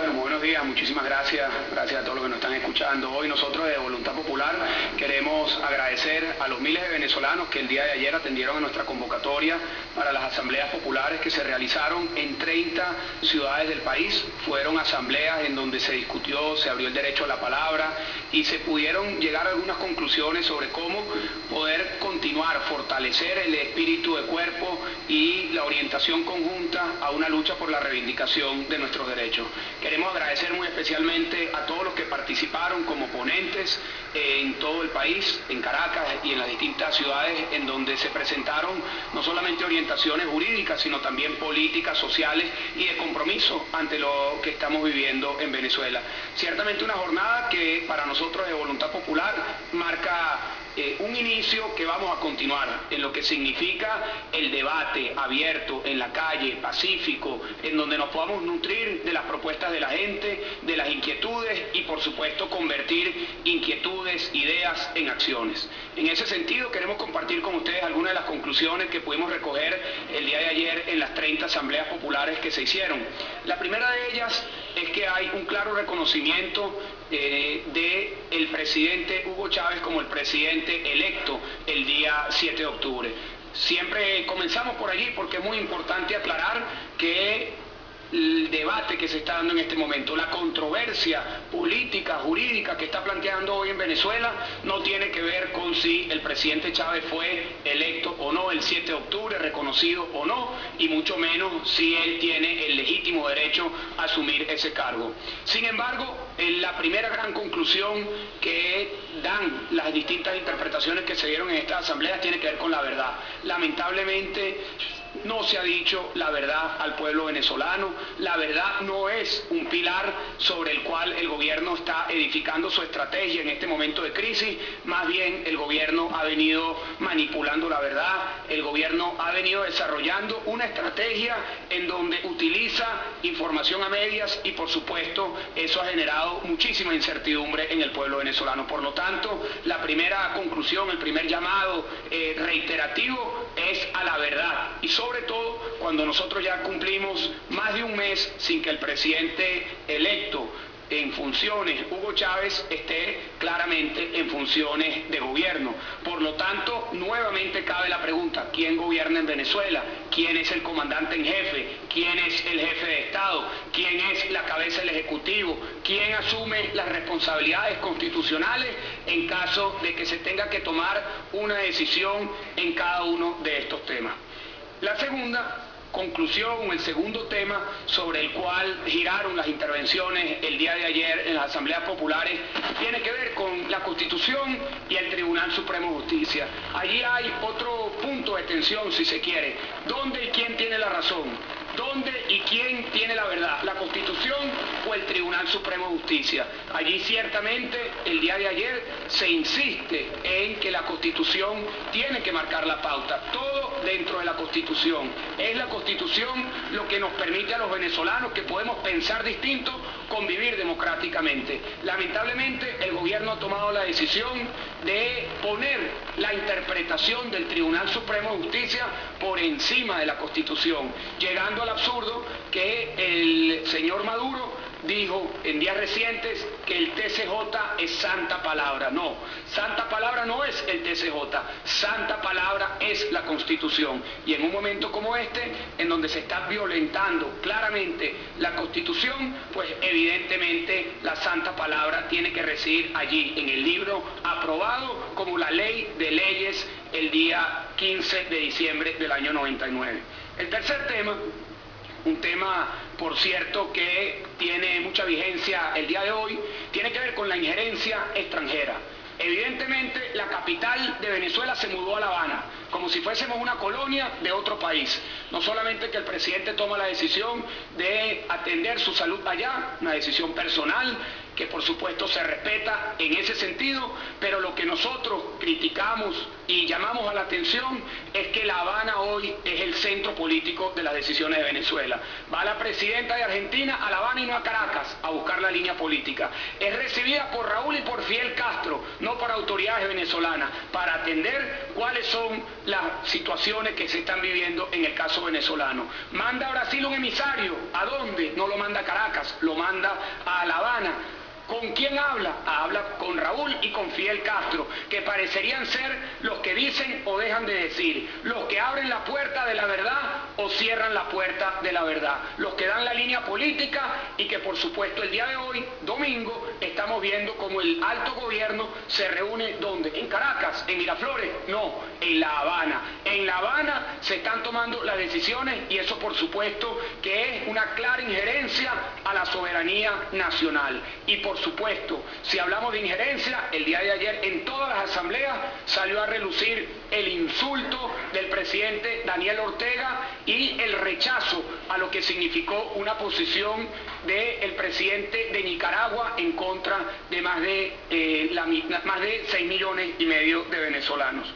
Bueno, muy buenos días, muchísimas gracias, gracias a todos los que nos están escuchando. Hoy nosotros de Voluntad Popular queremos agradecer a los miles de venezolanos que el día de ayer atendieron a nuestra convocatoria para las asambleas populares que se realizaron en 30 ciudades del país. Fueron asambleas en donde se discutió, se abrió el derecho a la palabra y se pudieron llegar a algunas conclusiones sobre cómo poder continuar, fortalecer el espíritu de cuerpo y la orientación conjunta a una lucha por la reivindicación de nuestros derechos. Queremos agradecer muy especialmente a todos los que participaron como ponentes en todo el país, en Caracas y en las distintas ciudades en donde se presentaron no solamente orientaciones jurídicas, sino también políticas, sociales y de compromiso ante lo que estamos viviendo en Venezuela. Ciertamente una jornada que para nosotros de Voluntad Popular marca un inicio que vamos a continuar en lo que significa el debate abierto en la calle, pacífico, en donde nos podamos nutrir de las propuestas de la gente, de las inquietudes y por supuesto convertir inquietudes, ideas en acciones. En ese sentido queremos compartir con ustedes algunas de las conclusiones que pudimos recoger el día de ayer en las 30 asambleas populares que se hicieron. La primera de ellas es que hay un claro reconocimiento del presidente Hugo Chávez como el presidente electo el día 7 de octubre. Siempre comenzamos por allí porque es muy importante aclarar que el debate que se está dando en este momento, la controversia política, jurídica que está planteando hoy en Venezuela no tiene que ver con si el presidente Chávez fue electo o no el 7 de octubre, reconocido o no, y mucho menos si él tiene el legítimo derecho a asumir ese cargo. Sin embargo, la primera gran conclusión que dan las distintas interpretaciones que se dieron en esta asamblea tiene que ver con la verdad. Lamentablemente, no se ha dicho la verdad al pueblo venezolano. La verdad no es un pilar sobre el cual el gobierno está edificando su estrategia en este momento de crisis. Más bien el gobierno ha venido manipulando la verdad. El gobierno ha venido desarrollando una estrategia en donde utiliza información a medias y por supuesto eso ha generado muchísima incertidumbre en el pueblo venezolano. Por lo tanto, la primera conclusión, el primer llamado reiterativo es a la verdad. Y sobre todo cuando nosotros ya cumplimos más de un mes sin que el presidente electo en funciones, Hugo Chávez, esté claramente en funciones de gobierno. Por lo tanto, nuevamente cabe la pregunta, ¿quién gobierna en Venezuela? ¿Quién es el comandante en jefe? ¿Quién es el jefe de Estado? ¿Quién es la cabeza del Ejecutivo? ¿Quién asume las responsabilidades constitucionales en caso de que se tenga que tomar una decisión en cada uno de estos temas? La segunda conclusión, el segundo tema sobre el cual giraron las intervenciones el día de ayer en las asambleas populares, tiene que ver con la Constitución y el Tribunal Supremo de Justicia. Allí hay otro punto de tensión, si se quiere. ¿Dónde y quién tiene la razón? ¿Dónde y quién tiene la verdad? ¿La Constitución o el Tribunal Supremo de Justicia? Allí ciertamente el día de ayer se insiste en que la Constitución tiene que marcar la pauta, todo dentro de la Constitución. Es la Constitución lo que nos permite a los venezolanos que podemos pensar distinto, convivir democráticamente. Lamentablemente el gobierno ha tomado la decisión de poner la interpretación del Tribunal Supremo de Justicia por encima de la Constitución, llegando al absurdo que el señor Maduro dijo en días recientes que el TCJ es santa palabra. No, santa palabra no es el TCJ, santa palabra es la Constitución. Y en un momento como este, en donde se está violentando claramente la Constitución, pues evidentemente la santa palabra tiene que residir allí, en el libro aprobado como la ley de leyes el día 15 de diciembre del año 99. El tercer tema, un tema, por cierto, que tiene mucha vigencia el día de hoy, tiene que ver con la injerencia extranjera. Evidentemente, la capital de Venezuela se mudó a La Habana, como si fuésemos una colonia de otro país. No solamente que el presidente toma la decisión de atender su salud allá, una decisión personal, que por supuesto se respeta en ese sentido, pero lo que nosotros criticamos y llamamos a la atención es que La Habana hoy es el centro político de las decisiones de Venezuela. Va la presidenta de Argentina a La Habana y no a Caracas a buscar la línea política. Es recibida por Raúl y por Fidel Castro, no por autoridades venezolanas, para atender cuáles son las situaciones que se están viviendo en el caso venezolano. Manda a Brasil un emisario. ¿A dónde? No lo manda a Caracas, lo manda a La Habana. ¿Con quién habla? Habla con Raúl y con Fidel Castro, que parecerían ser los que dicen o dejan de decir, los que abren la puerta de la verdad o cierran la puerta de la verdad, los que dan la línea política y que por supuesto el día de hoy, domingo, estamos viendo como el alto gobierno se reúne, ¿dónde? ¿En Caracas? ¿En Miraflores? No, en La Habana. En La Habana se están tomando las decisiones y eso por supuesto que es una clara injerencia a la soberanía nacional. Y por supuesto, si hablamos de injerencia, el día de ayer en todas las asambleas salió a relucir el insulto del presidente Daniel Ortega y el rechazo a lo que significó una posición del presidente de Nicaragua en contra de más de 6,5 millones de venezolanos.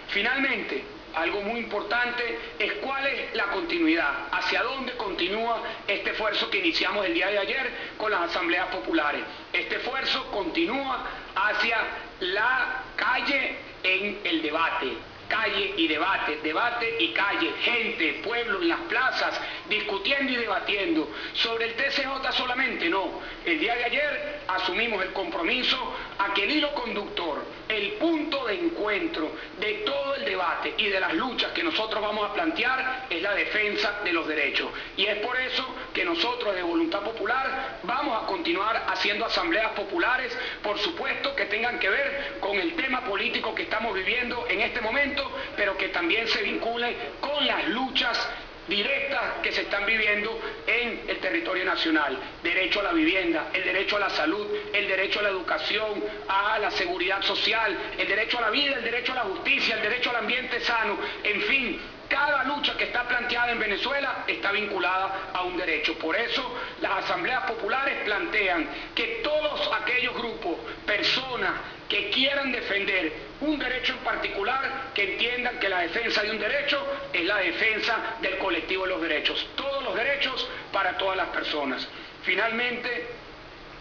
Finalmente, algo muy importante es cuál es la continuidad, hacia dónde continúa este esfuerzo que iniciamos el día de ayer con las asambleas populares. Este esfuerzo continúa hacia la calle en el debate. Calle y debate, debate y calle, gente, pueblo en las plazas, discutiendo y debatiendo. Sobre el TCJ solamente no. El día de ayer asumimos el compromiso a que el hilo conductor, el punto de encuentro de todo el debate y de las luchas que nosotros vamos a plantear es la defensa de los derechos. Y es por eso que nosotros de Voluntad Popular vamos a continuar haciendo asambleas populares, por supuesto que tengan que ver con el tema político que estamos viviendo en este momento, pero que también se vincule con las luchas directas que se están viviendo en el territorio nacional. Derecho a la vivienda, el derecho a la salud, el derecho a la educación, a la seguridad social, el derecho a la vida, el derecho a la justicia, el derecho al ambiente sano, en fin. Cada lucha que está planteada en Venezuela está vinculada a un derecho. Por eso las asambleas populares plantean que todos aquellos grupos, personas que quieran defender un derecho en particular, que entiendan que la defensa de un derecho es la defensa del colectivo de los derechos. Todos los derechos para todas las personas. Finalmente,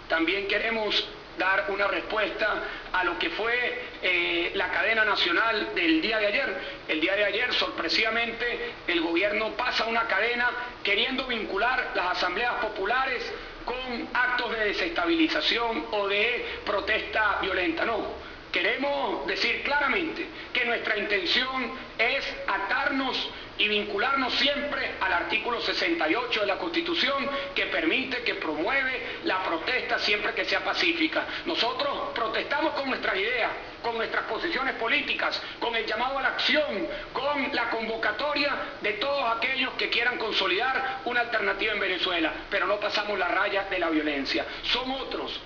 también queremos dar una respuesta a lo que fue la cadena nacional del día de ayer. El día de ayer, sorpresivamente, el gobierno pasa una cadena queriendo vincular las asambleas populares con actos de desestabilización o de protesta violenta. No, queremos decir claramente que nuestra intención es atarnos y vincularnos siempre al artículo 68 de la Constitución, que permite, que promueve la protesta siempre que sea pacífica. Nosotros protestamos con nuestras ideas, con nuestras posiciones políticas, con el llamado a la acción, con la convocatoria de todos aquellos que quieran consolidar una alternativa en Venezuela, pero no pasamos la raya de la violencia. Son otros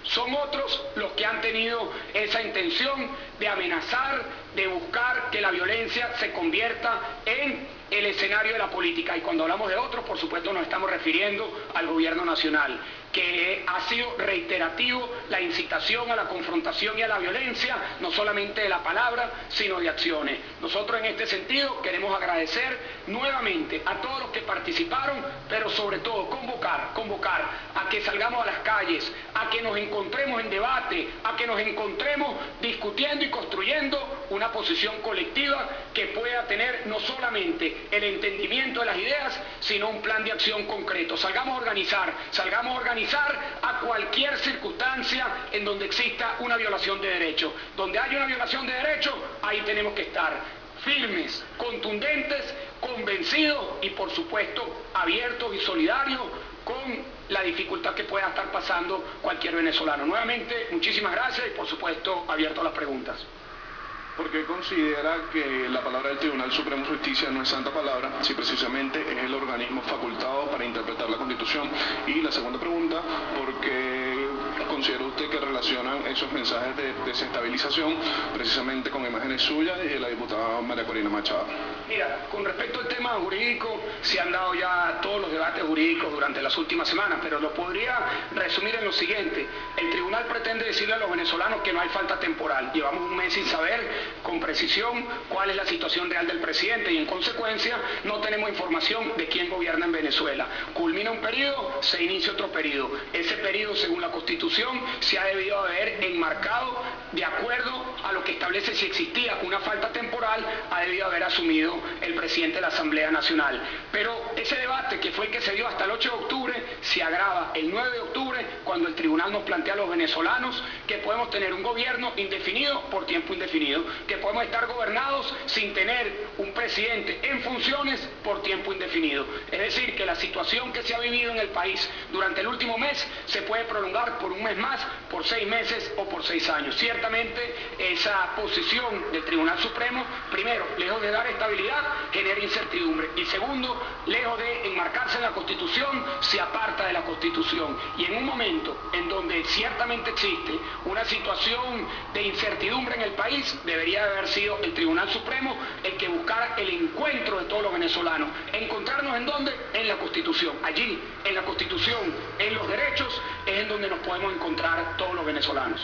los que han tenido esa intención de amenazar, de buscar que la violencia se convierta en el escenario de la política. Y cuando hablamos de otros, por supuesto nos estamos refiriendo al gobierno nacional, que ha sido reiterativo la incitación a la confrontación y a la violencia, no solamente de la palabra, sino de acciones. Nosotros en este sentido queremos agradecer nuevamente a todos los que participaron, pero sobre todo convocar a que salgamos a las calles, a que nos encontremos en debate, a que nos encontremos discutiendo y construyendo una posición colectiva que pueda tener no solamente el entendimiento de las ideas, sino un plan de acción concreto. Salgamos a organizar a cualquier circunstancia en donde exista una violación de derechos. Donde haya una violación de derechos, ahí tenemos que estar firmes, contundentes, convencidos y por supuesto abiertos y solidarios con la dificultad que pueda estar pasando cualquier venezolano. Nuevamente, muchísimas gracias y por supuesto abierto a las preguntas. ¿Por qué considera que la palabra del Tribunal Supremo de Justicia no es santa palabra, si precisamente es el organismo facultado para interpretar la Constitución? Y la segunda pregunta, porque considera usted que relacionan esos mensajes de desestabilización precisamente con imágenes suyas y de la diputada María Corina Machado? Mira, con respecto al tema jurídico, se han dado ya todos los debates jurídicos durante las últimas semanas, pero lo podría resumir en lo siguiente. El tribunal pretende decirle a los venezolanos que no hay falta temporal. Llevamos un mes sin saber con precisión cuál es la situación real del presidente y en consecuencia no tenemos información de quién gobierna en Venezuela. Culmina un periodo, se inicia otro periodo. Ese periodo, según la Constitución, se ha debido haber enmarcado de acuerdo a lo que establece si existía una falta temporal, ha debido haber asumido el presidente de la Asamblea Nacional. Pero ese debate, que fue el que se dio hasta el 8 de octubre, se agrava el 9 de octubre cuando el tribunal nos plantea a los venezolanos que podemos tener un gobierno indefinido por tiempo indefinido, que podemos estar gobernados sin tener un presidente en funciones por tiempo indefinido. Es decir, que la situación que se ha vivido en el país durante el último mes se puede prolongar por un mes más, por 6 meses o por 6 años. Ciertamente esa posición del Tribunal Supremo, primero, lejos de dar estabilidad, genera incertidumbre y segundo, lejos de enmarcarse en la Constitución, se aparta de la Constitución. Y en un momento en donde ciertamente existe una situación de incertidumbre en el país, debería haber sido el Tribunal Supremo el que buscara el encuentro de todos los venezolanos. ¿Encontrarnos en dónde? En la Constitución. Allí, en la Constitución, en los derechos, es en donde nos podemos encontrar todos los venezolanos.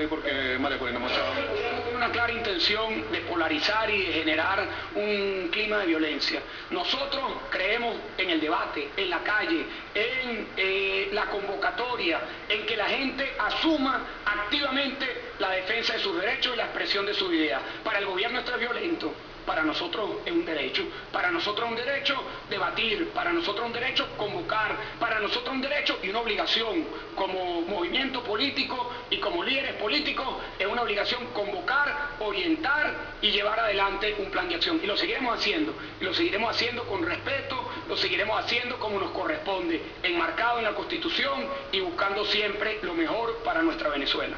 Porque María Corina Machado tiene una clara intención de polarizar y de generar un clima de violencia. Nosotros creemos en el debate, en la calle, en la convocatoria, en que la gente asuma activamente la defensa de sus derechos y la expresión de sus ideas. Para el gobierno esto es violento. Para nosotros es un derecho, para nosotros es un derecho debatir, para nosotros es un derecho convocar, para nosotros es un derecho y una obligación como movimiento político y como líderes políticos, es una obligación convocar, orientar y llevar adelante un plan de acción. Y lo seguiremos haciendo, y lo seguiremos haciendo con respeto, lo seguiremos haciendo como nos corresponde, enmarcado en la Constitución y buscando siempre lo mejor para nuestra Venezuela.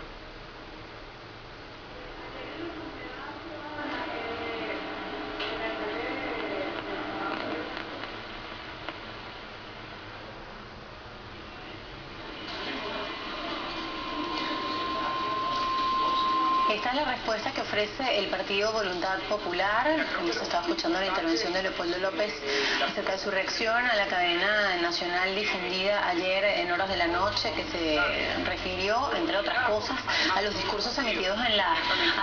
Esta es la respuesta que ofrece el partido Voluntad Popular. Se estaba escuchando la intervención de Leopoldo López acerca de su reacción a la cadena nacional difundida ayer en horas de la noche, que se refirió, entre otras cosas, a los discursos emitidos en la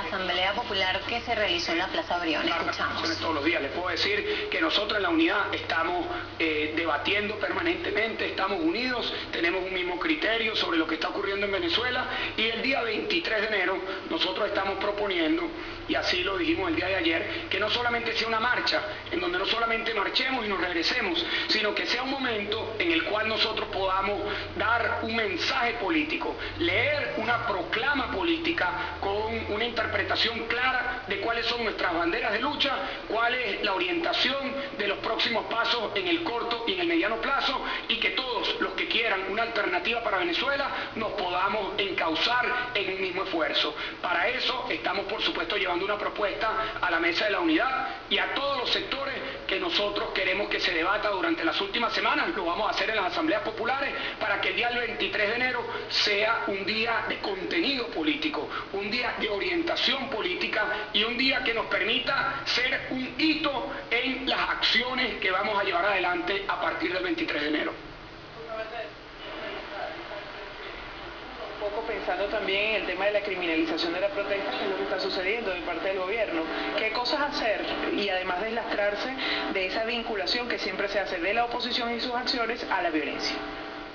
Asamblea Popular que se realizó en la Plaza Brión. Escuchamos. Todos los días les puedo decir que nosotros en la unidad estamos debatiendo permanentemente, estamos unidos, tenemos un mismo criterio sobre lo que está ocurriendo en Venezuela y el día 23 de enero nosotros estamos proponiendo, y así lo dijimos el día de ayer, que no solamente sea una marcha, en donde no solamente marchemos y nos regresemos, sino que sea un momento en el cual nosotros podamos dar un mensaje político, leer una proclama política con una interpretación clara de cuáles son nuestras banderas de lucha, cuál es la orientación de los próximos pasos en el corto y en el mediano plazo, y que todos los que quieran una alternativa para Venezuela nos podamos encauzar en un mismo esfuerzo. Para eso estamos, por supuesto, llevando una propuesta a la Mesa de la Unidad y a todos los sectores que nosotros queremos que se debata durante las últimas semanas. Lo vamos a hacer en las asambleas populares para que el día del 23 de enero sea un día de contenido político, un día de orientación política y un día que nos permita ser un hito en las acciones que vamos a llevar adelante a partir del 23 de enero. Poco pensando también en el tema de la criminalización de la protesta, que es lo que está sucediendo de parte del gobierno. ¿Qué cosas hacer? Y además deslastrarse de esa vinculación que siempre se hace de la oposición y sus acciones a la violencia.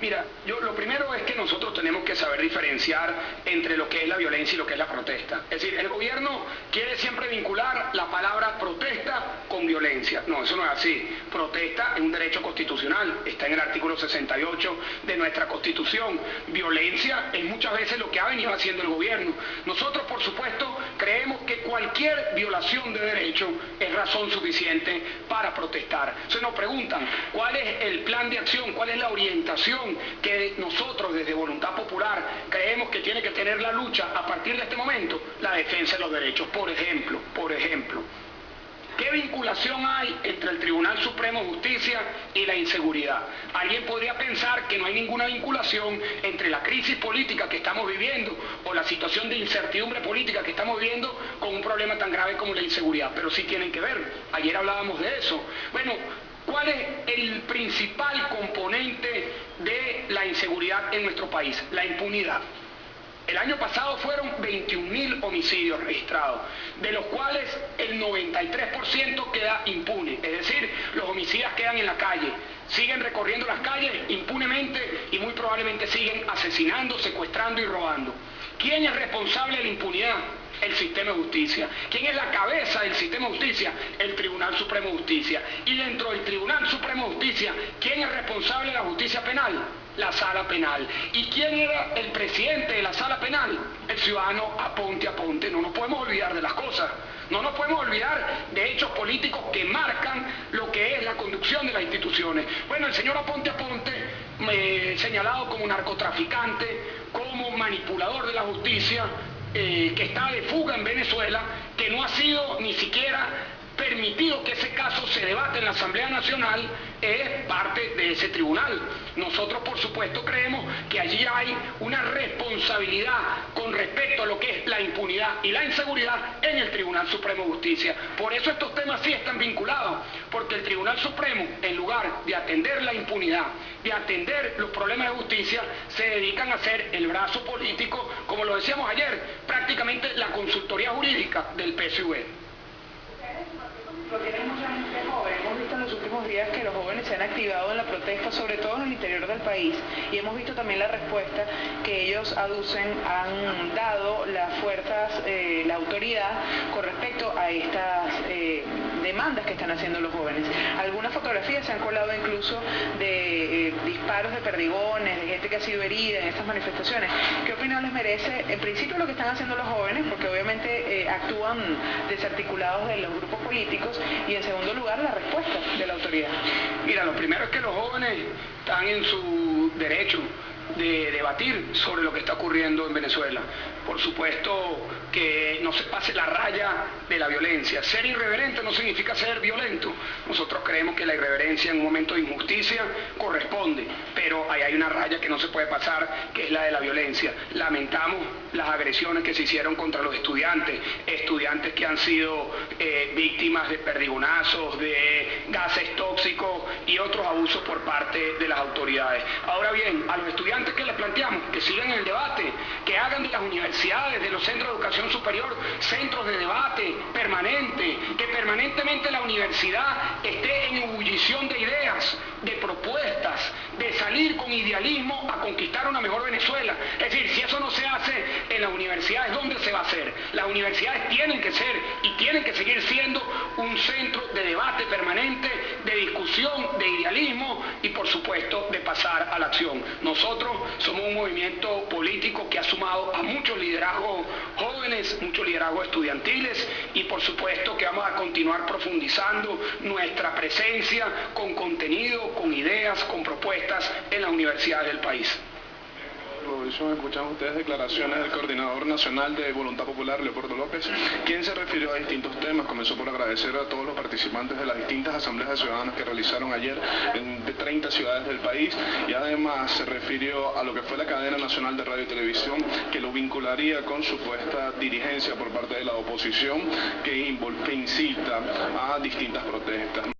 Mira, lo primero es que nosotros tenemos que saber diferenciar entre lo que es la violencia y lo que es la protesta. Es decir, el gobierno quiere siempre vincular la palabra protesta con violencia. No, eso no es así. Protesta es un derecho constitucional, está en el artículo 68 de nuestra Constitución. Violencia es muchas veces lo que ha venido haciendo el gobierno. Nosotros, por supuesto, creemos que cualquier violación de derecho es razón suficiente para protestar. Se nos preguntan, ¿cuál es el plan de acción? ¿Cuál es la orientación que nosotros desde Voluntad Popular creemos que tiene que tener la lucha a partir de este momento? La defensa de los derechos. Por ejemplo, ¿Qué vinculación hay entre el Tribunal Supremo de Justicia y la inseguridad? Alguien podría pensar que no hay ninguna vinculación entre la crisis política que estamos viviendo o la situación de incertidumbre política que estamos viviendo con un problema tan grave como la inseguridad, pero sí tienen que ver. Ayer hablábamos de eso. Bueno, ¿cuál es el principal componente de la inseguridad en nuestro país? La impunidad. El año pasado fueron 21.000 homicidios registrados, de los cuales el 93% queda impune, es decir, los homicidas quedan en la calle, siguen recorriendo las calles impunemente y muy probablemente siguen asesinando, secuestrando y robando. ¿Quién es responsable de la impunidad? El sistema de justicia. ¿Quién es la cabeza del sistema de justicia? El Tribunal Supremo de Justicia. Y dentro del Tribunal Supremo de Justicia, ¿quién es responsable de la justicia penal? La Sala Penal. ¿Y quién era el presidente de la Sala Penal? El ciudadano Aponte Aponte. No nos podemos olvidar de las cosas. No nos podemos olvidar de hechos políticos que marcan lo que es la conducción de las instituciones. Bueno, el señor Aponte Aponte, señalado como narcotraficante, como manipulador de la justicia, que está de fuga en Venezuela, que no ha sido ni siquiera permitido que ese caso se debate en la Asamblea Nacional, es parte de ese tribunal. Nosotros, por supuesto, creemos que allí hay una responsabilidad con respecto a lo que es la impunidad y la inseguridad en el Tribunal Supremo de Justicia. Por eso estos temas sí están vinculados, porque el Tribunal Supremo, en lugar de atender la impunidad, de atender los problemas de justicia, se dedican a hacer el brazo político, como lo decíamos ayer, prácticamente la consultoría jurídica del PSV. Tienen mucha gente joven. Hemos visto en los últimos días que los jóvenes se han activado en la protesta, sobre todo en el interior del país, y hemos visto también la respuesta que ellos aducen han dado las fuerzas, la autoridad con respecto a estas demandas que están haciendo los jóvenes. Algunas fotografías se han colado incluso de disparos de perdigones, de gente que ha sido herida en estas manifestaciones. ¿Qué opinión les merece, en principio, lo que están haciendo los jóvenes? Porque obviamente actúan desarticulados de los grupos políticos, y en segundo lugar la respuesta de la autoridad. Mira, lo primero es que los jóvenes están en su derecho de debatir sobre lo que está ocurriendo en Venezuela. Por supuesto que no se pase la raya de la violencia. Ser irreverente no significa ser violento. Nosotros creemos que la irreverencia en un momento de injusticia corresponde, pero ahí hay una raya que no se puede pasar, que es la de la violencia. Lamentamos las agresiones que se hicieron contra los estudiantes que han sido víctimas de perdigonazos, de gases tóxicos y otros abusos por parte de las autoridades. Ahora bien, a los estudiantes que les planteamos que sigan el debate, que hagan de las universidades, de los centros de educación superior, centros de debate permanente, que permanentemente la universidad esté en ebullición de ideas, de propuestas, de salir con idealismo a conquistar una mejor Venezuela. Es decir, si eso no se hace en las universidades, ¿dónde se va a hacer? Las universidades tienen que ser y tienen que seguir siendo un centro de debate permanente, de discusión, de idealismo y, por supuesto, de pasar a la acción. Nosotros somos un movimiento político que ha sumado a muchos liderazgos jóvenes, muchos liderazgos estudiantiles, y por supuesto que vamos a continuar profundizando nuestra presencia con contenido, con ideas, con propuestas en las universidades del país. Escuchamos ustedes declaraciones del coordinador nacional de Voluntad Popular, Leopoldo López, quien se refirió a distintos temas. Comenzó por agradecer a todos los participantes de las distintas asambleas de ciudadanos que realizaron ayer en 30 ciudades del país, y además se refirió a lo que fue la cadena nacional de radio y televisión, que lo vincularía con supuesta dirigencia por parte de la oposición que incita a distintas protestas.